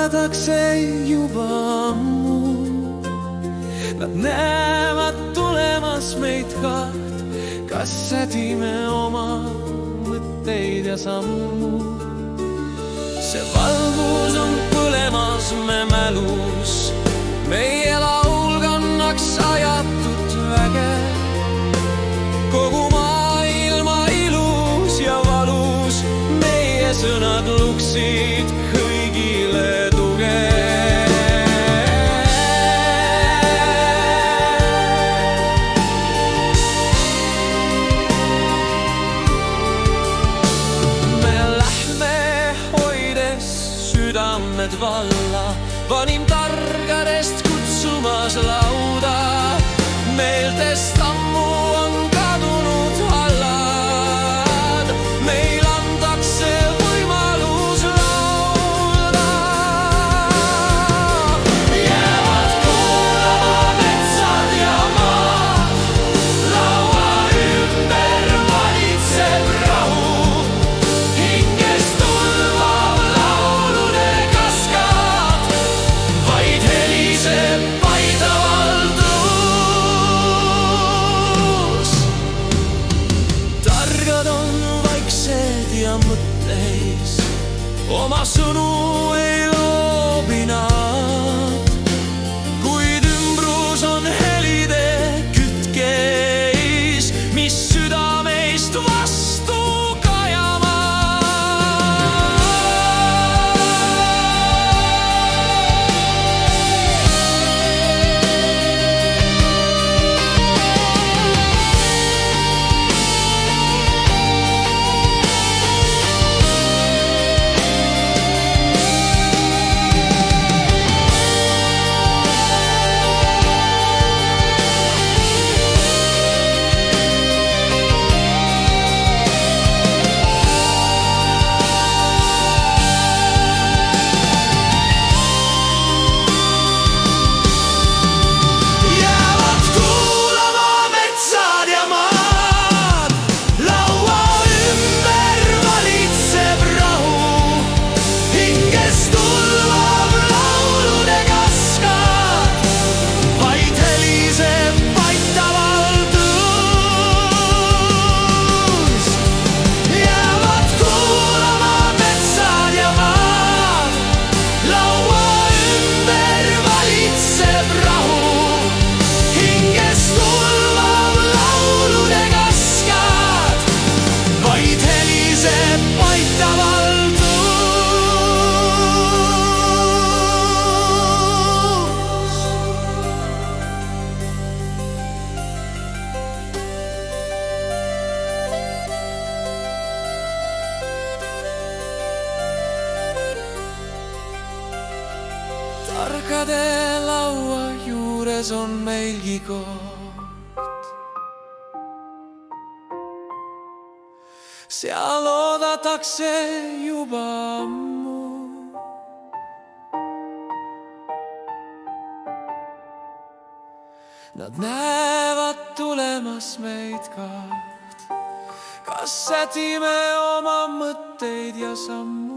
oodatakse juba ammu. Nad näevad tulemas meid kaht, kas sädime oma mõtteid ja sammu. See valgus on põlemas me mälus, meie laul kannaks ajatut väge. Kogu maailma ilus ja valus, meie sõnad luksid kõigile tuge. Me lähme hoides südamed valla, vanim targadest kutsumas lauda. Meeltest ammu on kadunud hallad, meil antakse võimalus laulda. Jäävad kuulama metsad ja maad, laua ümber valitseb rahu. Hingest tulvav laulude kaskaad, vaid heliseb paidavalt. Ja mõtteis oma sõnu ei loobi nad, kuid ümbrus on helide kütkeis, mis südameist vastu kajama. Targade laua juures on meilgi koht, seal oodatakse juba ammu. Nad näevad tulemas meid kaht, kas sädime oma mõtteid ja sammu.